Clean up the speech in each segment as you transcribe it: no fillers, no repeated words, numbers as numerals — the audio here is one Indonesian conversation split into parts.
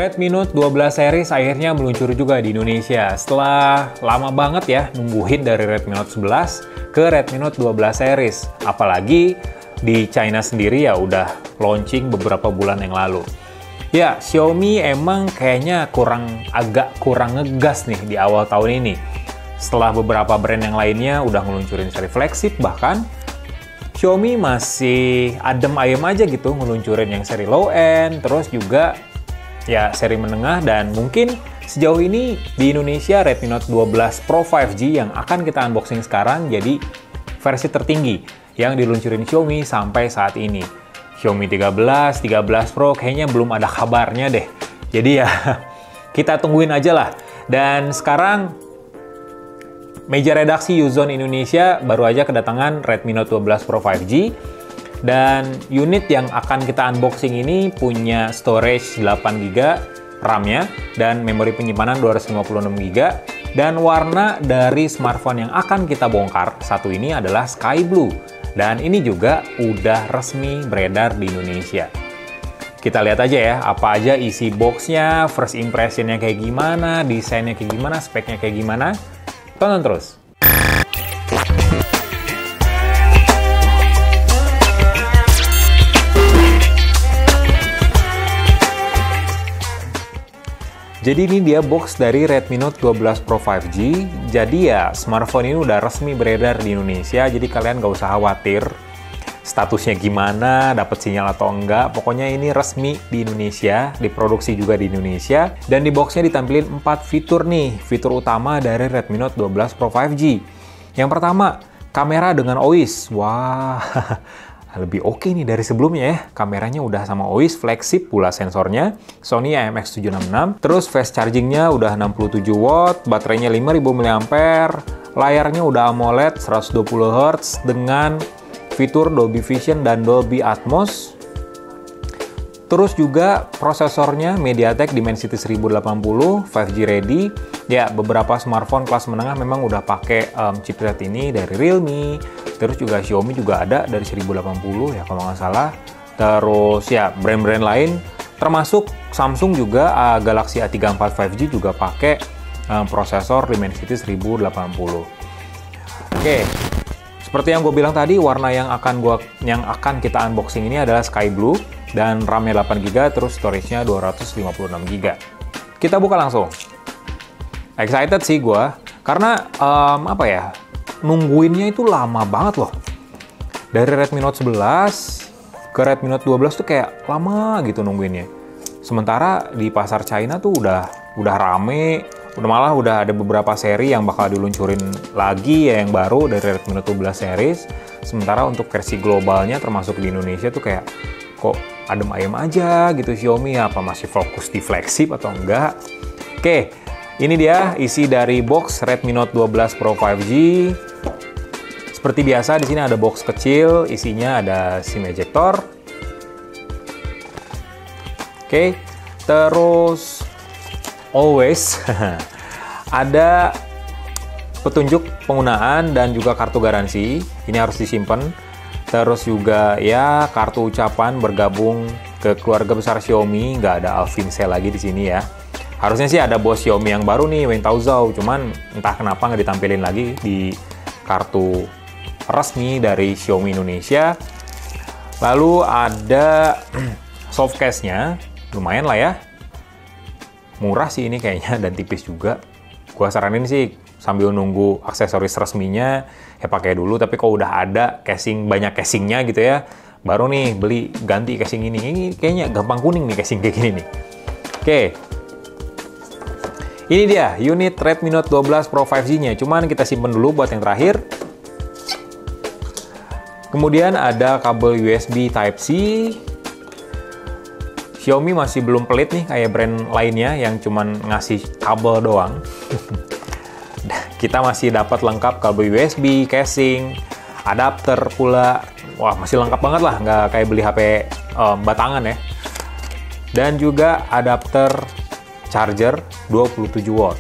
Redmi Note 12 series akhirnya meluncur juga di Indonesia. Setelah lama banget ya nungguin dari Redmi Note 11 ke Redmi Note 12 series. Apalagi di China sendiri ya udah launching beberapa bulan yang lalu. Ya, Xiaomi emang kayaknya agak kurang ngegas nih di awal tahun ini. Setelah beberapa brand yang lainnya udah ngeluncurin seri flagship bahkan, Xiaomi masih adem ayem aja gitu ngeluncurin yang seri low end, terus juga ya seri menengah, dan mungkin sejauh ini di Indonesia Redmi Note 12 Pro 5G yang akan kita unboxing sekarang jadi versi tertinggi yang diluncurin Xiaomi sampai saat ini. Xiaomi 13, 13 Pro kayaknya belum ada kabarnya deh. Jadi ya kita tungguin aja lah. Dan sekarang meja redaksi Uzone Indonesia baru aja kedatangan Redmi Note 12 Pro 5G. Dan unit yang akan kita unboxing ini punya storage 8GB RAM-nya dan memori penyimpanan 256GB. Dan warna dari smartphone yang akan kita bongkar satu ini adalah Sky Blue. Dan ini juga udah resmi beredar di Indonesia. Kita lihat aja ya, apa aja isi box-nya, first impression-nya kayak gimana, desainnya kayak gimana, speknya kayak gimana. Tonton terus. Jadi ini dia box dari Redmi Note 12 Pro 5G. Jadi ya smartphone ini udah resmi beredar di Indonesia. Jadi kalian nggak usah khawatir statusnya gimana, dapat sinyal atau enggak. Pokoknya ini resmi di Indonesia, diproduksi juga di Indonesia. Dan di boxnya ditampilin 4 fitur nih, fitur utama dari Redmi Note 12 Pro 5G. Yang pertama, kamera dengan OIS. Wah, lebih oke nih dari sebelumnya ya. Kameranya udah sama OIS, flagship pula sensornya, Sony IMX766. Terus fast chargingnya udah 67 watt, baterainya 5000 mAh, layarnya udah AMOLED 120Hz dengan fitur Dolby Vision dan Dolby Atmos. Terus juga prosesornya MediaTek Dimensity 1080, 5G ready. Ya, beberapa smartphone kelas menengah memang udah pakai chipset ini dari Realme. Terus juga Xiaomi juga ada dari 1080 ya kalau nggak salah. Terus ya brand-brand lain termasuk Samsung juga Galaxy A34 5G juga pakai prosesor Dimensity 1080. Oke. Seperti yang gue bilang tadi, warna yang akan kita unboxing ini adalah Sky Blue dan RAM-nya 8GB, terus storage-nya 256GB. Kita buka langsung. Excited sih gue, karena apa ya, nungguinnya itu lama banget loh. Dari Redmi Note 11 ke Redmi Note 12 tuh kayak lama gitu nungguinnya. Sementara di pasar China tuh udah rame, udah ada beberapa seri yang bakal diluncurin lagi ya yang baru dari Redmi Note 12 series. Sementara untuk versi globalnya termasuk di Indonesia tuh kayak kok adem ayem aja gitu Xiaomi, apa masih fokus di flagship atau enggak. Oke, ini dia isi dari box Redmi Note 12 Pro 5G. Seperti biasa di sini ada box kecil, isinya ada SIM ejector. Oke, terus always ada petunjuk penggunaan dan juga kartu garansi. Ini harus disimpan. Terus juga ya kartu ucapan bergabung ke keluarga besar Xiaomi. Nggak ada Alvin C lagi di sini ya. Harusnya sih ada bos Xiaomi yang baru nih, Wen Taozhou. Cuman entah kenapa nggak ditampilin lagi di kartu resmi dari Xiaomi Indonesia. Lalu ada soft case-nya. Lumayan lah ya. Murah sih ini kayaknya dan tipis juga. Gua saranin sih sambil nunggu aksesoris resminya ya pakai dulu, tapi kalau udah ada casing, banyak casingnya gitu ya, baru nih beli ganti casing ini. Ini kayaknya gampang kuning nih casing kayak gini nih. Oke. Ini dia unit Redmi Note 12 Pro 5G-nya. Cuman kita simpen dulu buat yang terakhir. Kemudian ada kabel USB Type-C. Xiaomi masih belum pelit nih kayak brand lainnya yang cuman ngasih kabel doang. Kita masih dapat lengkap kabel USB, casing, adapter pula. Wah, masih lengkap banget lah, nggak kayak beli HP batangan ya. Dan juga adapter charger 27 watt.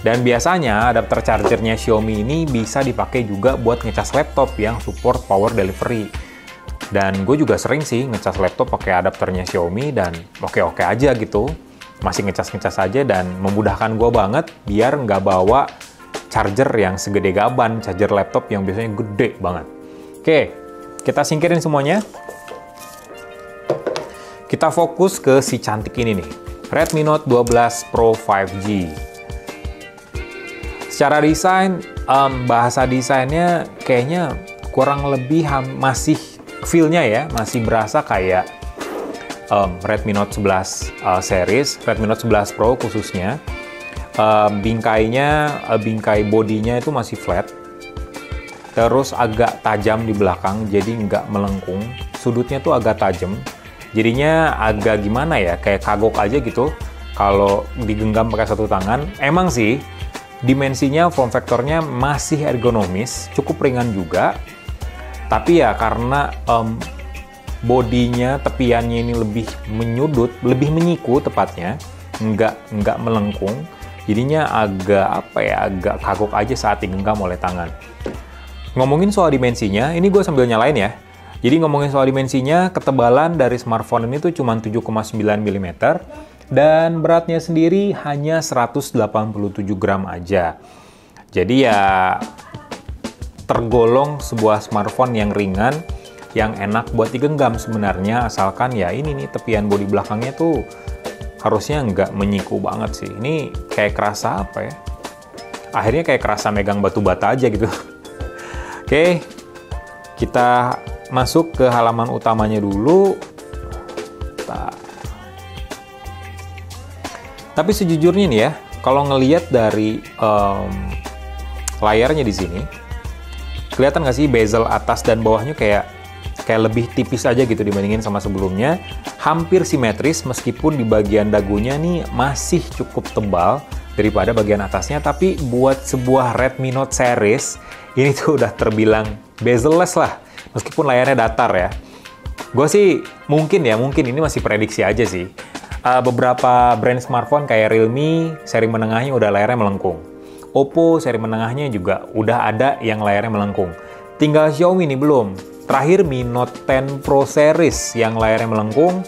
Dan biasanya adapter chargernya Xiaomi ini bisa dipakai juga buat ngecas laptop yang support power delivery. Dan gue juga sering sih ngecas laptop pakai adapternya Xiaomi dan oke-oke aja gitu. Masih ngecas-ngecas aja dan memudahkan gue banget biar nggak bawa charger yang segede gaban, charger laptop yang biasanya gede banget. Oke, kita singkirin semuanya. Kita fokus ke si cantik ini nih, Redmi Note 12 Pro 5G. Secara desain, bahasa desainnya kayaknya kurang lebih masih feel-nya ya, masih berasa kayak Redmi Note 11 series, Redmi Note 11 Pro khususnya. Bingkai bodinya itu masih flat, terus agak tajam di belakang, jadi nggak melengkung. Sudutnya tuh agak tajam, jadinya agak gimana ya, kayak kagok aja gitu kalau digenggam pakai satu tangan. Emang sih, dimensinya, form factornya masih ergonomis, cukup ringan juga. Tapi ya karena bodinya, tepiannya ini lebih menyudut, lebih menyiku tepatnya, nggak melengkung. Jadinya agak kagok aja saat digenggam oleh tangan. Ngomongin soal dimensinya, ini gue sambil nyalain ya. Jadi ngomongin soal dimensinya, ketebalan dari smartphone ini tuh cuma 7,9 mm dan beratnya sendiri hanya 187 gram aja. Jadi ya tergolong sebuah smartphone yang ringan, yang enak buat digenggam sebenarnya, asalkan ya ini nih tepian bodi belakangnya tuh harusnya nggak menyiku banget sih. Ini kayak kerasa apa ya? Akhirnya kayak kerasa megang batu bata aja gitu. Oke, kita masuk ke halaman utamanya dulu. Tapi sejujurnya nih ya, kalau ngelihat dari layarnya di sini, kelihatan nggak sih bezel atas dan bawahnya kayak lebih tipis aja gitu dibandingin sama sebelumnya. Hampir simetris meskipun di bagian dagunya nih masih cukup tebal daripada bagian atasnya. Tapi buat sebuah Redmi Note series, ini tuh udah terbilang bezel-less lah. Meskipun layarnya datar ya. Gue sih mungkin ini masih prediksi aja sih. Beberapa brand smartphone kayak Realme, seri menengahnya udah layarnya melengkung. Oppo, seri menengahnya juga udah ada yang layarnya melengkung. Tinggal Xiaomi nih belum. Terakhir Mi Note 10 Pro series yang layarnya melengkung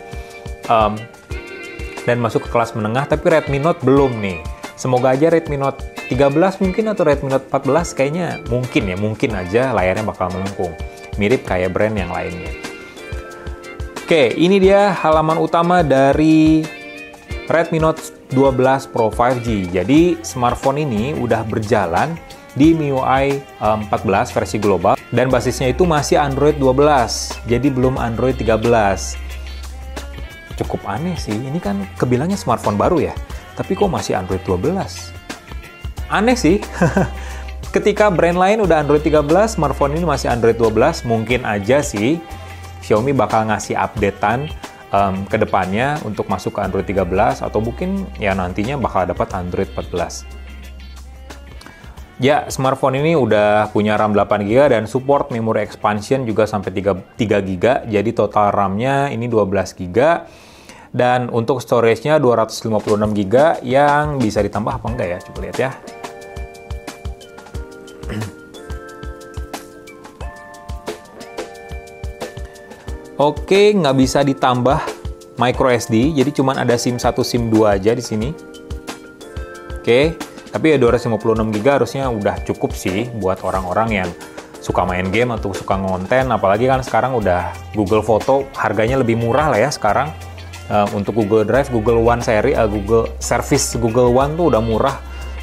dan masuk ke kelas menengah, tapi Redmi Note belum nih. Semoga aja Redmi Note 13 mungkin atau Redmi Note 14 kayaknya mungkin aja layarnya bakal melengkung. Mirip kayak brand yang lainnya. Oke, ini dia halaman utama dari Redmi Note 12 Pro 5G. Jadi smartphone ini udah berjalan di MIUI 14 versi global dan basisnya itu masih Android 12, jadi belum Android 13. Cukup aneh sih, ini kan kebilangnya smartphone baru ya, tapi kok masih Android 12? Aneh sih. Ketika brand lain udah Android 13, smartphone ini masih Android 12, mungkin aja sih Xiaomi bakal ngasih updatean ke depannya untuk masuk ke Android 13, atau mungkin ya nantinya bakal dapat Android 14. Ya, smartphone ini udah punya RAM 8GB dan support memory expansion juga sampai 3GB, jadi total RAM-nya ini 12GB. Dan untuk storage-nya 256GB yang bisa ditambah apa enggak ya? Coba lihat ya. Oke, nggak bisa ditambah micro SD, jadi cuma ada SIM 1, SIM 2 aja di sini. Oke. Tapi ya 256GB harusnya udah cukup sih buat orang-orang yang suka main game atau suka ngonten. Apalagi kan sekarang udah Google Foto harganya lebih murah lah ya sekarang. Untuk Google Drive, Google One seri, Google Service Google One tuh udah murah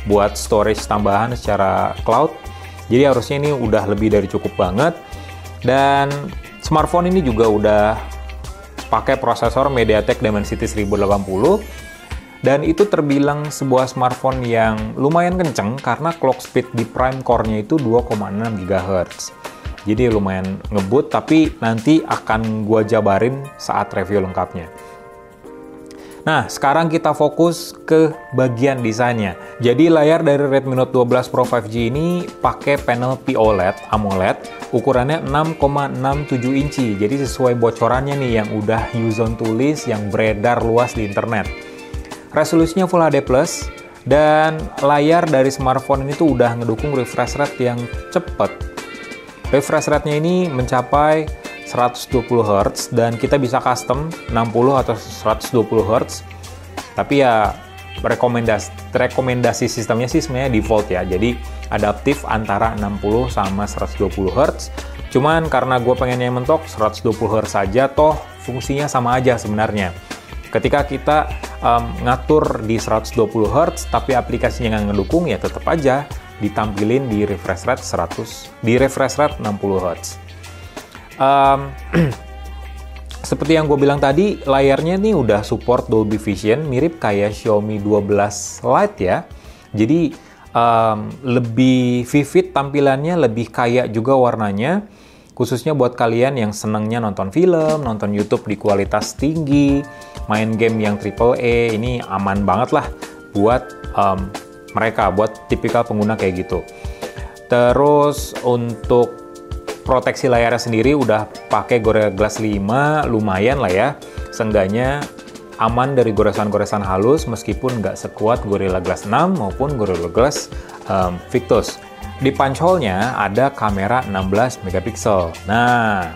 buat storage tambahan secara cloud. Jadi harusnya ini udah lebih dari cukup banget. Dan smartphone ini juga udah pakai prosesor MediaTek Dimensity 1080. Dan itu terbilang sebuah smartphone yang lumayan kenceng karena clock speed di prime core-nya itu 2,6 GHz. Jadi lumayan ngebut, tapi nanti akan gua jabarin saat review lengkapnya. Nah, sekarang kita fokus ke bagian desainnya. Jadi layar dari Redmi Note 12 Pro 5G ini pakai panel POLED AMOLED, ukurannya 6,67 inci. Jadi sesuai bocorannya nih yang udah Uzone tulis yang beredar luas di internet. Resolusinya Full HD+, dan layar dari smartphone ini tuh udah ngedukung refresh rate yang cepet. Refresh rate-nya ini mencapai 120 Hz dan kita bisa custom 60 atau 120 Hz. Tapi ya rekomendasi sistemnya sih sebenarnya default ya. Jadi adaptif antara 60 sama 120 Hz. Cuman karena gue pengennya mentok 120 Hz saja, toh fungsinya sama aja sebenarnya. Ketika kita ngatur di 120 Hz tapi aplikasinya nggak ngedukung, ya tetap aja ditampilin di refresh rate 60 Hz. Seperti yang gue bilang tadi, layarnya nih udah support Dolby Vision, mirip kayak Xiaomi 12 Lite ya. Jadi lebih vivid tampilannya, lebih kaya juga warnanya. Khususnya buat kalian yang senangnya nonton film, nonton YouTube di kualitas tinggi, main game yang AAA, ini aman banget lah buat mereka, buat tipikal pengguna kayak gitu. Terus untuk proteksi layarnya sendiri udah pakai Gorilla Glass 5, lumayan lah ya. Seenggaknya aman dari goresan-goresan halus meskipun nggak sekuat Gorilla Glass 6 maupun Gorilla Glass Victus. Di punch hole-nya ada kamera 16 megapiksel. Nah,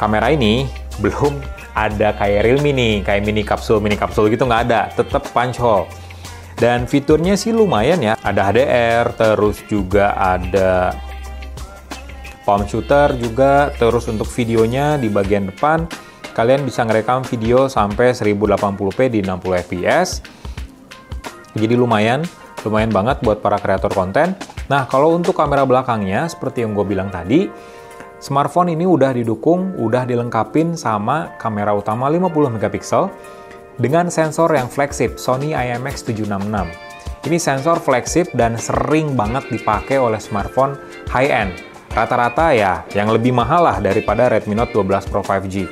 kamera ini belum ada kayak Realme nih, kayak mini kapsul gitu nggak ada, tetap punch hole. Dan fiturnya sih lumayan ya, ada HDR, terus juga ada palm shooter juga, terus untuk videonya di bagian depan kalian bisa ngerekam video sampai 1080p di 60 fps. Jadi lumayan banget buat para kreator konten. Nah, kalau untuk kamera belakangnya seperti yang gue bilang tadi, smartphone ini udah dilengkapin sama kamera utama 50 megapiksel dengan sensor yang flagship Sony IMX766. Ini sensor flagship dan sering banget dipakai oleh smartphone high-end. Rata-rata ya yang lebih mahal lah daripada Redmi Note 12 Pro 5G.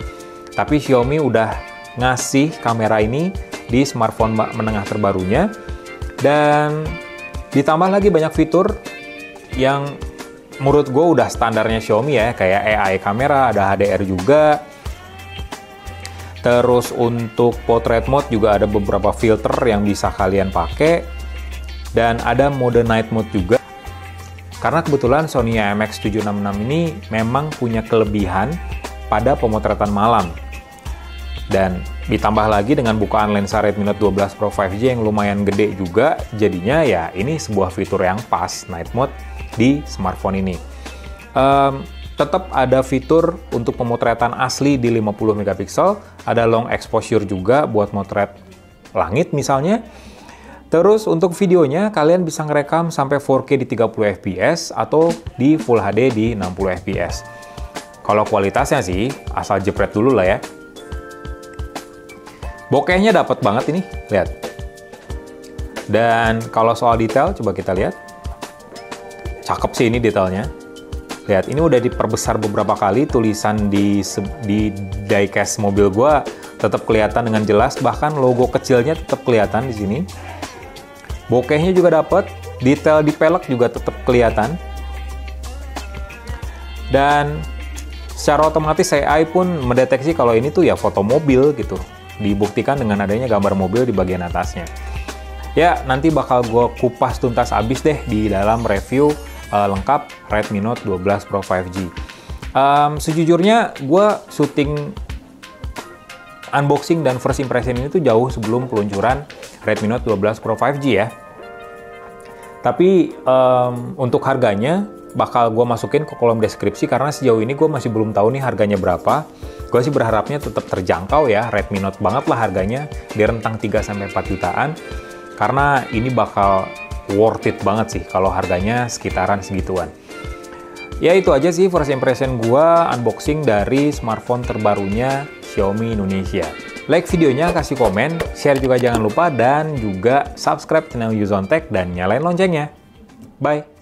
Tapi Xiaomi udah ngasih kamera ini di smartphone menengah terbarunya. Dan ditambah lagi banyak fitur yang menurut gue udah standarnya Xiaomi ya, kayak AI kamera, ada HDR juga. Terus untuk portrait mode juga ada beberapa filter yang bisa kalian pakai. Dan ada mode night mode juga. Karena kebetulan Sony IMX766 ini memang punya kelebihan pada pemotretan malam. Dan ditambah lagi dengan bukaan lensa Redmi Note 12 Pro 5G yang lumayan gede juga, jadinya ya ini sebuah fitur yang pas night mode di smartphone ini. Tetap ada fitur untuk pemotretan asli di 50 megapiksel, ada long exposure juga buat motret langit misalnya. Terus untuk videonya kalian bisa ngerekam sampai 4K di 30 fps atau di Full HD di 60 fps. Kalau kualitasnya sih asal jepret dulu lah ya. Bokehnya dapat banget ini, lihat. Dan kalau soal detail, coba kita lihat. Cakep sih ini detailnya. Lihat, ini udah diperbesar beberapa kali, tulisan di diecast mobil gua tetap kelihatan dengan jelas, bahkan logo kecilnya tetap kelihatan di sini. Bokehnya juga dapat, detail di pelek juga tetap kelihatan. Dan secara otomatis AI pun mendeteksi kalau ini tuh ya foto mobil gitu. Dibuktikan dengan adanya gambar mobil di bagian atasnya. Ya, nanti bakal gue kupas tuntas abis deh di dalam review lengkap Redmi Note 12 Pro 5G. Sejujurnya, gue syuting unboxing dan first impression ini tuh jauh sebelum peluncuran Redmi Note 12 Pro 5G ya. Tapi untuk harganya bakal gue masukin ke kolom deskripsi karena sejauh ini gue masih belum tahu nih harganya berapa. Gue sih berharapnya tetap terjangkau ya, Redmi Note banget lah harganya, di rentang 3-4 jutaan. Karena ini bakal worth it banget sih kalau harganya sekitaran segituan. Ya itu aja sih first impression gue unboxing dari smartphone terbarunya Xiaomi Indonesia. Like videonya, kasih komen, share juga jangan lupa, dan juga subscribe channel Yuzon Tech dan nyalain loncengnya. Bye!